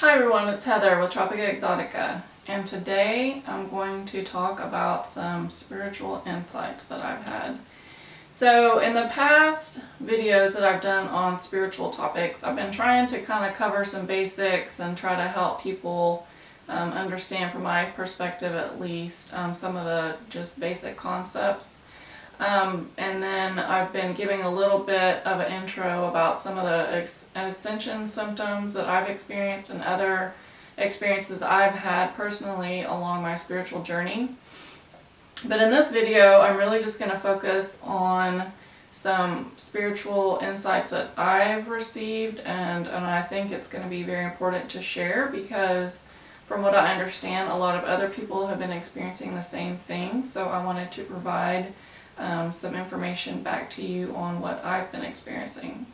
Hi everyone, it's Heather with Tropica Exotica, and today I'm going to talk about some spiritual insights that I've had. So in the past videos that I've done on spiritual topics, I've been trying to kind of cover some basics and try to help people understand, from my perspective at least, some of the just basic concepts. And then I've been giving a little bit of an intro about some of the ascension symptoms that I've experienced and other experiences I've had personally along my spiritual journey. But in this video, I'm really just going to focus on some spiritual insights that I've received, and I think it's going to be very important to share because from what I understand, a lot of other people have been experiencing the same thing, so I wanted to provide some information back to you on what I've been experiencing.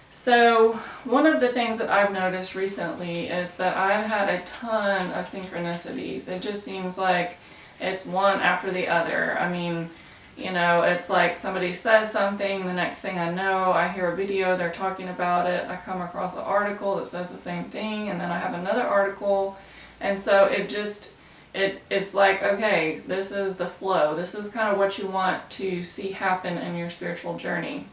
So one of the things that I've noticed recently is that I've had a ton of synchronicities. It just seems like it's one after the other. I mean, you know, it's like somebody says something, the next thing I know, I hear a video, they're talking about it, I come across an article that says the same thing, and then I have another article, and so it just it's like, okay, this is the flow. This is kind of what you want to see happen in your spiritual journey.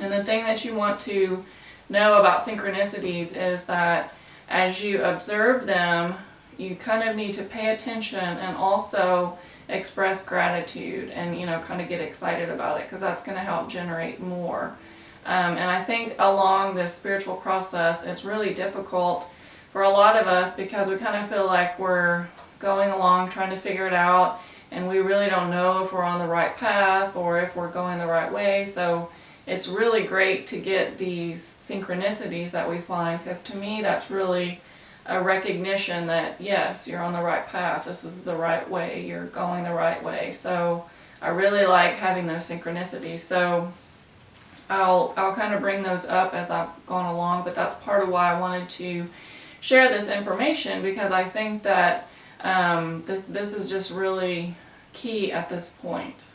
And the thing that you want to know about synchronicities is that as you observe them, you kind of need to pay attention and also express gratitude and, you know, kind of get excited about it, because that's going to help generate more. And I think along this spiritual process, it's really difficult for a lot of us because we kind of feel like we're going along trying to figure it out, and we really don't know if we're on the right path or if we're going the right way. So it's really great to get these synchronicities that we find, because to me that's really a recognition that yes, you're on the right path, this is the right way, you're going the right way. So I really like having those synchronicities. So I'll kind of bring those up as I've gone along, but that's part of why I wanted to share this information, because I think that this is just really key at this point.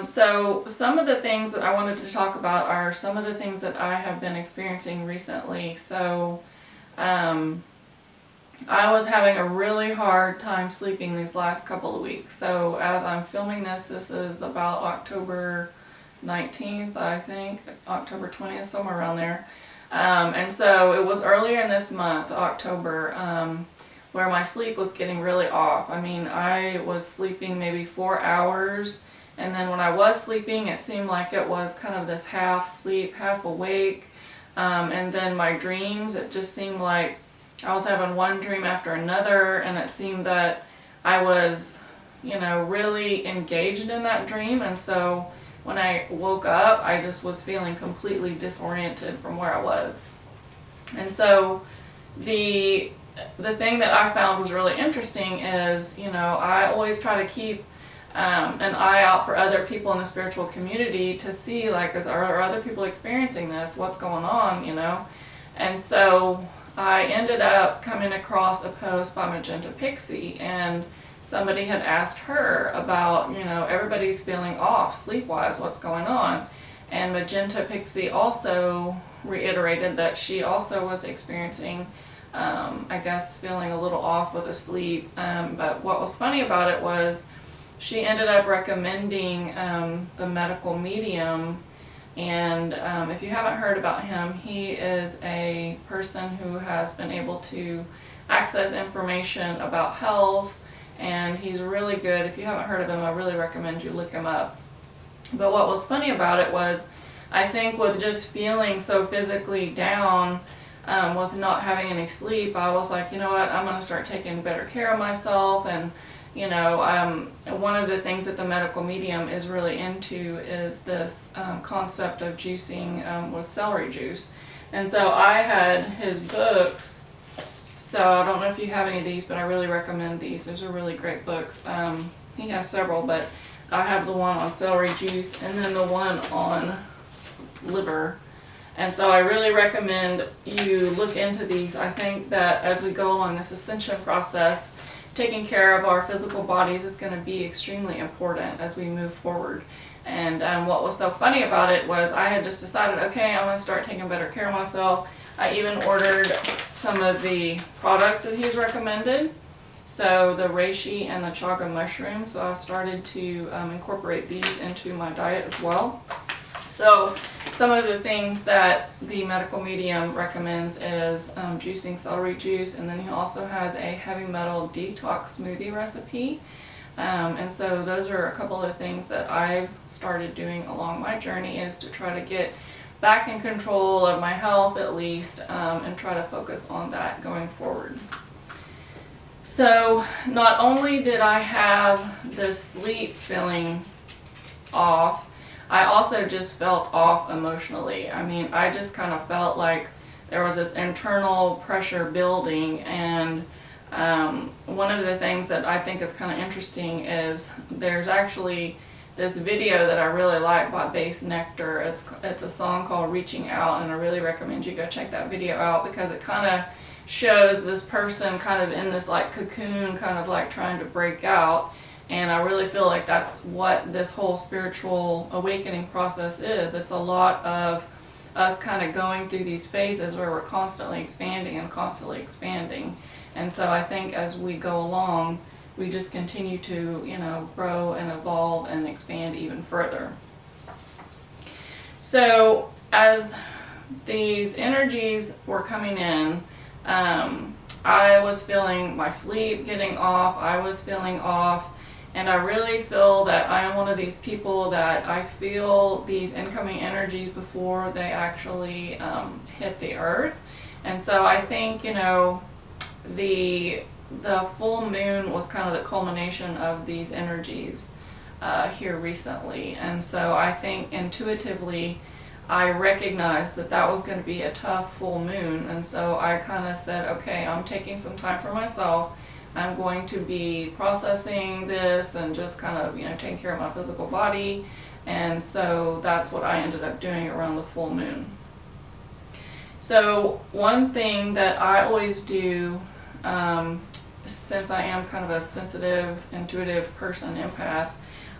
So some of the things that I wanted to talk about are some of the things that I have been experiencing recently. So I was having a really hard time sleeping these last couple of weeks. So as I'm filming this is about October 19th, I think, October 20th, somewhere around there. And so it was earlier in this month, October, where my sleep was getting really off. I mean, I was sleeping maybe 4 hours, and then when I was sleeping, it seemed like it was kind of this half sleep, half awake. And then my dreams, it just seemed like I was having one dream after another, and it seemed that I was, you know, really engaged in that dream. And so when I woke up, I just was feeling completely disoriented from where I was. And so the thing that I found was really interesting is, you know, I always try to keep an eye out for other people in the spiritual community to see, like, are other people experiencing this? What's going on, you know? And so I ended up coming across a post by Magenta Pixie, and somebody had asked her about, you know, everybody's feeling off sleep-wise, what's going on? And Magenta Pixie also reiterated that she also was experiencing I guess feeling a little off with the sleep, but what was funny about it was she ended up recommending the medical medium. And if you haven't heard about him, he is a person who has been able to access information about health, and he's really good. If you haven't heard of him, I really recommend you look him up. But what was funny about it was, I think with just feeling so physically down, with not having any sleep, I was like, you know what, I'm going to start taking better care of myself. And, you know, one of the things that the medical medium is really into is this concept of juicing with celery juice. And so I had his books. So I don't know if you have any of these, but I really recommend these. Those are really great books. He has several, but I have the one on celery juice and then the one on liver. And so I really recommend you look into these. I think that as we go along this ascension process, taking care of our physical bodies is going to be extremely important as we move forward. And what was so funny about it was I had just decided, okay, I'm going to start taking better care of myself. I even ordered some of the products that he's recommended. So the Reishi and the Chaga mushrooms. So I started to incorporate these into my diet as well. So some of the things that the medical medium recommends is juicing celery juice, and then he also has a heavy metal detox smoothie recipe. And so those are a couple of things that I've started doing along my journey, is to try to get back in control of my health at least, and try to focus on that going forward. So not only did I have the sleep feeling off, I also just felt off emotionally. I mean, I just kind of felt like there was this internal pressure building, and one of the things that I think is kind of interesting is there's actually this video that I really like by Bassnectar. It's a song called Reaching Out, and I really recommend you go check that video out, because it kind of shows this person kind of in this like cocoon, kind of like trying to break out. And I really feel like that's what this whole spiritual awakening process is. It's a lot of us kind of going through these phases where we're constantly expanding and constantly expanding. And so I think as we go along, we just continue to, you know, grow and evolve and expand even further. So as these energies were coming in, I was feeling my sleep getting off, I was feeling off. And I really feel that I am one of these people that I feel these incoming energies before they actually hit the earth. And so I think, you know, the full moon was kind of the culmination of these energies here recently. And so I think intuitively I recognized that that was going to be a tough full moon. And so I kind of said, okay, I'm taking some time for myself. I'm going to be processing this and just kind of, you know, taking care of my physical body. And so that's what I ended up doing around the full moon. So one thing that I always do, since I am kind of a sensitive, intuitive person, empath,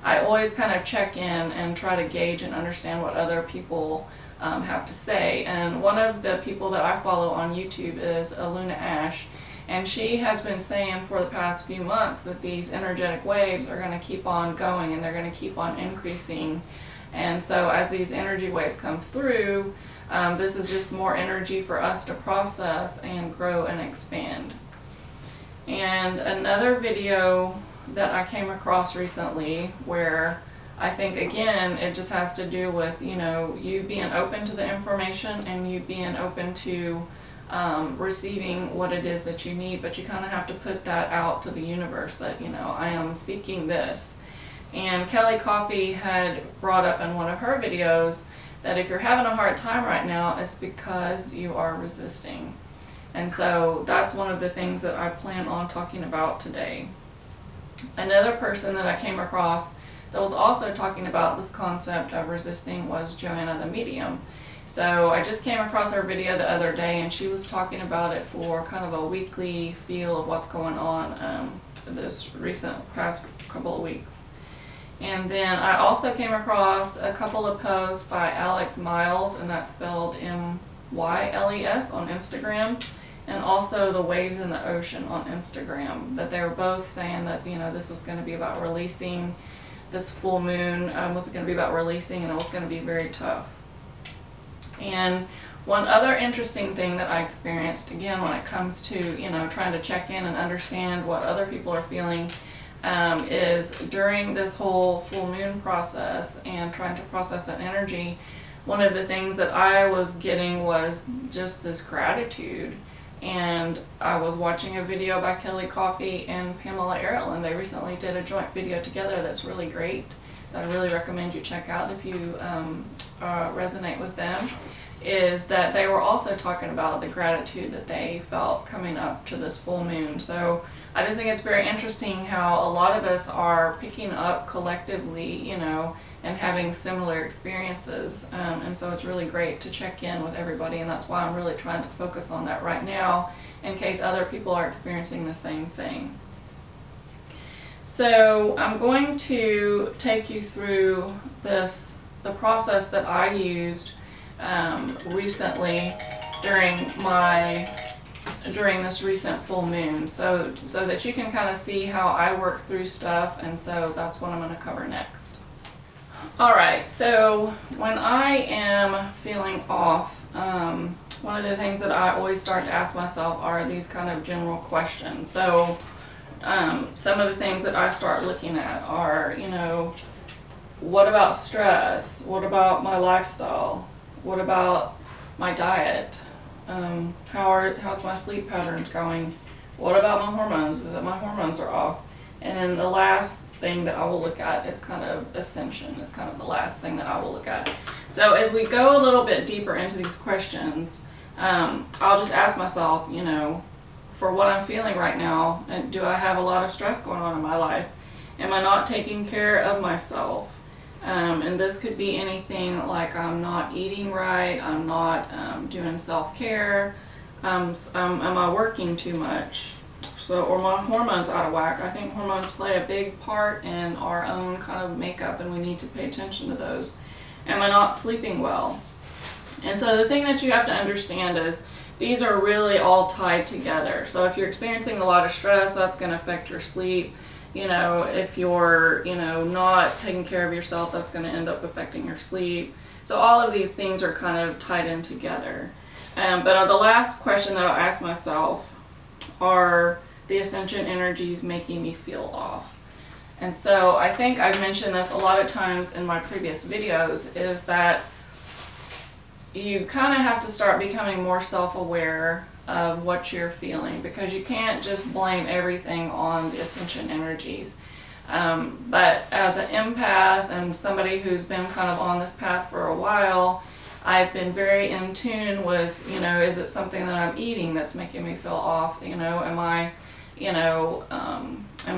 I always kind of check in and try to gauge and understand what other people have to say. And one of the people that I follow on YouTube is Aluna Ash. And she has been saying for the past few months that these energetic waves are going to keep on going, and they're going to keep on increasing. And so as these energy waves come through, this is just more energy for us to process and grow and expand. And another video that I came across recently, where I think again it just has to do with, you know, you being open to the information and you being open to receiving what it is that you need, but you kind of have to put that out to the universe that, you know, I am seeking this. And Kelli Coffee had brought up in one of her videos that if you're having a hard time right now, it's because you are resisting. And so that's one of the things that I plan on talking about today. Another person that I came across that was also talking about this concept of resisting was Joanna the Medium. So I just came across her video the other day, and she was talking about it for kind of a weekly feel of what's going on this past couple of weeks. And then I also came across a couple of posts by Alex Miles, and that's spelled M-Y-L-E-S on Instagram, and also The Waves in the Ocean on Instagram, that they were both saying that, you know, this was going to be about releasing, this full moon was going to be about releasing, and it was going to be very tough. And one other interesting thing that I experienced, again, when it comes to, you know, trying to check in and understand what other people are feeling, is during this whole full moon process and trying to process that energy, one of the things that I was getting was just this gratitude. And I was watching a video by Kelli Coffee and Pamela Aaralyn. They recently did a joint video together that's really great, that I really recommend you check out if you resonate with them. Is that they were also talking about the gratitude that they felt coming up to this full moon. So I just think it's very interesting how a lot of us are picking up collectively, you know, and having similar experiences. And so it's really great to check in with everybody, and that's why I'm really trying to focus on that right now in case other people are experiencing the same thing. So I'm going to take you through the process that I used recently during this recent full moon, so that you can kind of see how I work through stuff, and so that's what I'm going to cover next. Alright, so when I am feeling off, one of the things that I always start to ask myself are these kind of general questions. So some of the things that I start looking at are, what about stress? What about my lifestyle? What about my diet? How's my sleep patterns going? What about my hormones? That my hormones are off. And then the last thing that I will look at is kind of ascension, is kind of the last thing that I will look at. So as we go a little bit deeper into these questions, I'll just ask myself, for what I'm feeling right now, and do I have a lot of stress going on in my life? Am I not taking care of myself? And this could be anything like I'm not eating right, I'm not doing self-care, am I working too much? Or my hormones out of whack. I think hormones play a big part in our own kind of makeup, and we need to pay attention to those. Am I not sleeping well? And so the thing that you have to understand is these are really all tied together. So if you're experiencing a lot of stress, that's going to affect your sleep. If you're, not taking care of yourself, that's going to end up affecting your sleep. So all of these things are kind of tied in together. But the last question that I'll ask myself are the ascension energies making me feel off? And so I think I've mentioned this a lot of times in my previous videos, is that you kind of have to start becoming more self-aware of what you're feeling, because you can't just blame everything on the ascension energies. But as an empath and somebody who's been kind of on this path for a while, I've been very in tune with, is it something that I'm eating that's making me feel off? Am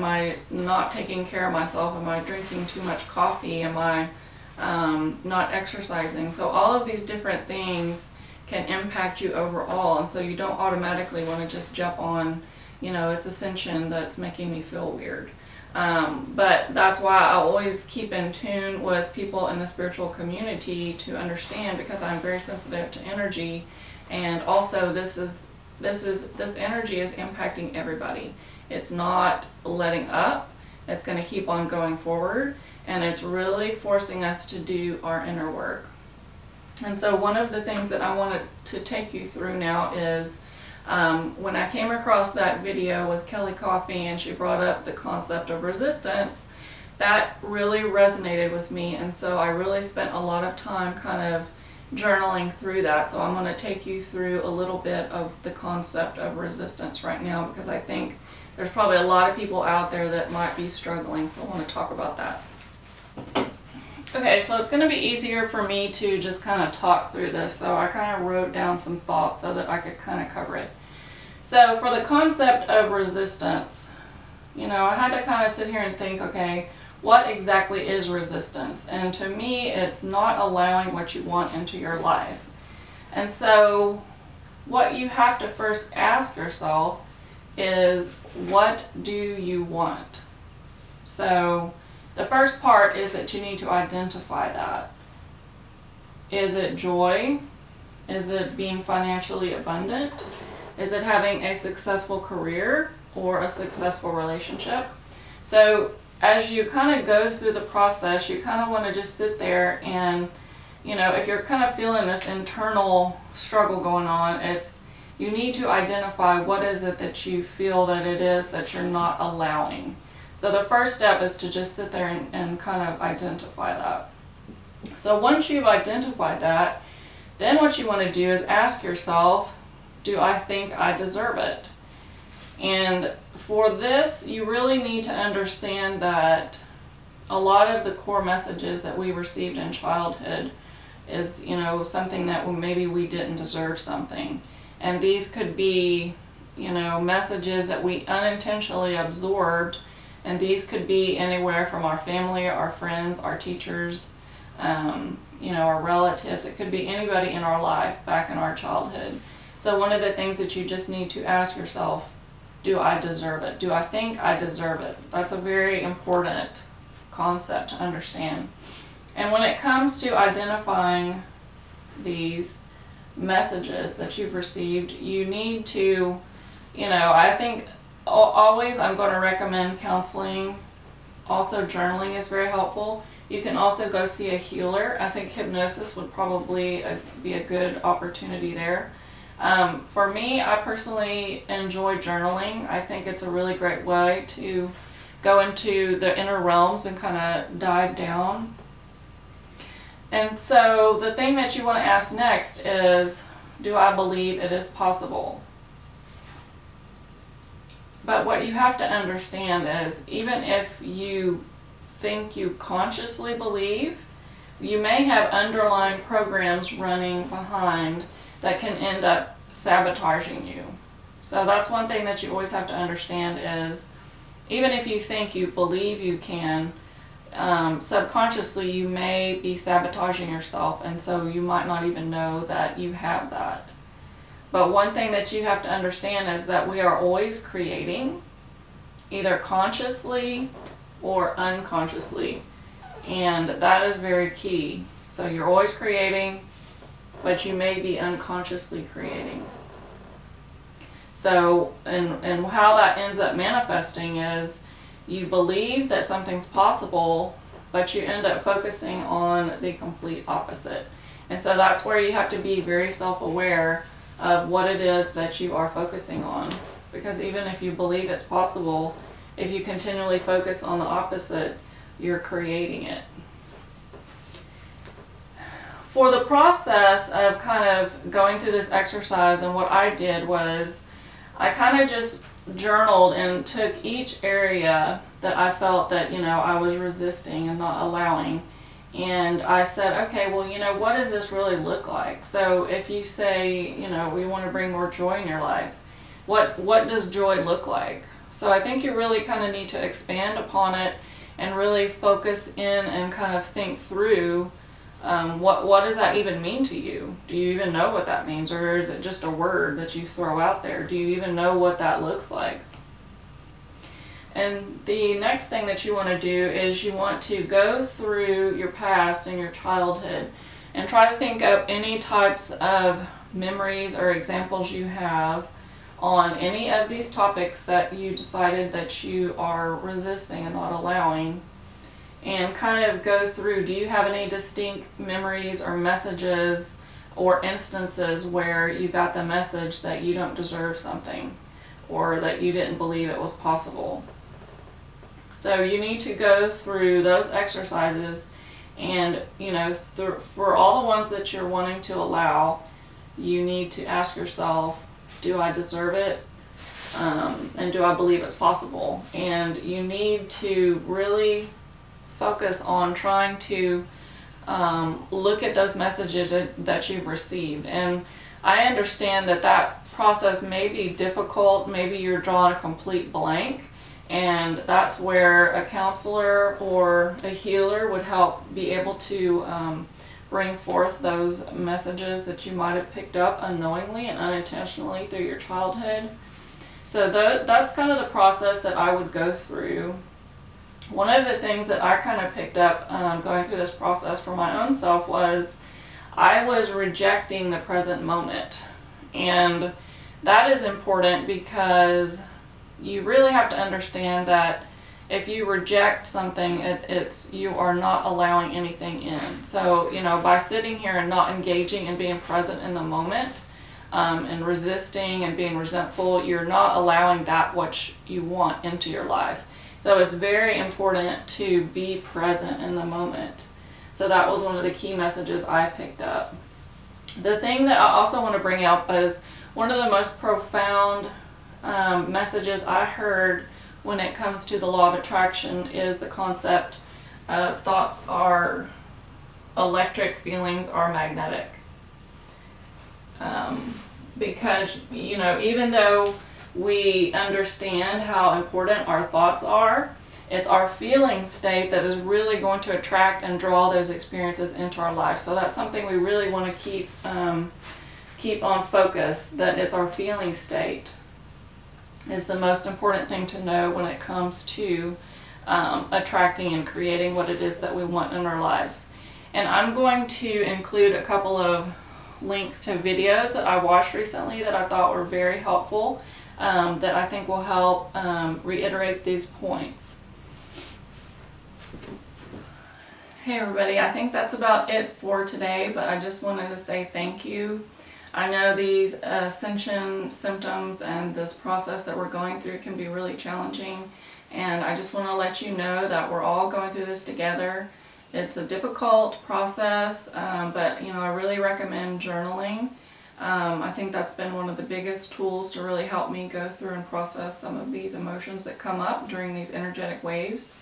I not taking care of myself? Am I drinking too much coffee? Am I not exercising? So all of these different things can impact you overall, and so you don't automatically want to just jump on, it's ascension that's making me feel weird. But that's why I always keep in tune with people in the spiritual community to understand, because I'm very sensitive to energy, and also this energy is impacting everybody. It's not letting up. It's going to keep on going forward, and it's really forcing us to do our inner work. And so one of the things that I wanted to take you through now is when I came across that video with Kelli Coffee, and she brought up the concept of resistance, that really resonated with me, and so I really spent a lot of time kind of journaling through that. So I'm going to take you through a little bit of the concept of resistance right now, because I think there's probably a lot of people out there that might be struggling, so I want to talk about that. Okay, so it's going to be easier for me to just kind of talk through this, so I kind of wrote down some thoughts so that I could kind of cover it. So for the concept of resistance, I had to kind of sit here and think, okay, what exactly is resistance? And to me, it's not allowing what you want into your life. And so what you have to first ask yourself is, what do you want? So the first part is that you need to identify that. Is it joy? Is it being financially abundant? Is it having a successful career or a successful relationship? So as you kind of go through the process, you kind of want to just sit there and, if you're kind of feeling this internal struggle going on, you need to identify what is it that you feel that it is that you're not allowing. So the first step is to just sit there and kind of identify that. So once you've identified that, then what you want to do is ask yourself, do I think I deserve it? And for this, you really need to understand that a lot of the core messages that we received in childhood is, something that maybe we didn't deserve something. And these could be, messages that we unintentionally absorbed. And these could be anywhere from our family, our friends, our teachers, our relatives. It could be anybody in our life back in our childhood. So one of the things that you just need to ask yourself do I deserve it? Do I think I deserve it? That's a very important concept to understand. And when it comes to identifying these messages that you've received, you need to, I think always I'm going to recommend counseling. Also, journaling is very helpful. You can also go see a healer. I think hypnosis would probably be a good opportunity there. For me, I personally enjoy journaling. I think it's a really great way to go into the inner realms and kind of dive down. And so the thing that you want to ask next is, do I believe it is possible? But what you have to understand is, even if you think you consciously believe, you may have underlying programs running behind that can end up sabotaging you. So that's one thing that you always have to understand is, even if you think you believe you can, subconsciously you may be sabotaging yourself, and so you might not even know that you have that. But one thing that you have to understand is that we are always creating, either consciously or unconsciously, and that is very key. So you're always creating, but you may be unconsciously creating. So, and how that ends up manifesting is, you believe that something's possible, but you end up focusing on the complete opposite. And so that's where you have to be very self-aware of what it is that you are focusing on. Because even if you believe it's possible, if you continually focus on the opposite, you're creating it. For the process of kind of going through this exercise, and what I did was, I kind of just journaled and took each area that I felt that, I was resisting and not allowing. And I said, okay, well, what does this really look like? So if you say, we want to bring more joy in your life, what does joy look like? So I think you really kind of need to expand upon it and really focus in and kind of think through, what does that even mean to you? Do you even know what that means? Or is it just a word that you throw out there? Do you even know what that looks like? And the next thing that you want to do is you want to go through your past and your childhood and try to think of any types of memories or examples you have on any of these topics that you decided that you are resisting and not allowing. And kind of go through, do you have any distinct memories or messages or instances where you got the message that you don't deserve something or that you didn't believe it was possible? So you need to go through those exercises and, for all the ones that you're wanting to allow, you need to ask yourself, do I deserve it? And do I believe it's possible? And you need to really focus on trying to look at those messages that you've received. And I understand that process may be difficult. Maybe you're drawing a complete blank, and that's where a counselor or a healer would help be able to bring forth those messages that you might have picked up unknowingly and unintentionally through your childhood. So that's kind of the process that I would go through. One of the things that I kind of picked up going through this process for my own self was I was rejecting the present moment. And that is important because you really have to understand that if you reject something, you are not allowing anything in. So, by sitting here and not engaging and being present in the moment, and resisting and being resentful, you're not allowing that which you want into your life. So it's very important to be present in the moment. So that was one of the key messages I picked up. The thing that I also want to bring up is one of the most profound messages I heard when it comes to the law of attraction is the concept of thoughts are electric, feelings are magnetic. Because, even though we understand how important our thoughts are, it's our feeling state that is really going to attract and draw those experiences into our life. So that's something we really want to keep on focus, that it's our feeling state. is the most important thing to know when it comes to attracting and creating what it is that we want in our lives. And I'm going to include a couple of links to videos that I watched recently that I thought were very helpful, that I think will help reiterate these points. Hey everybody, I think that's about it for today, but I just wanted to say thank you. I know these ascension symptoms and this process that we're going through can be really challenging, and I just want to let you know that we're all going through this together. It's a difficult process, but I really recommend journaling. I think that's been one of the biggest tools to really help me go through and process some of these emotions that come up during these energetic waves.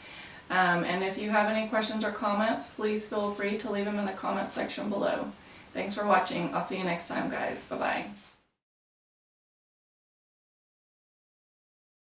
And if you have any questions or comments, please feel free to leave them in the comment section below. Thanks for watching. I'll see you next time, guys. Bye-bye.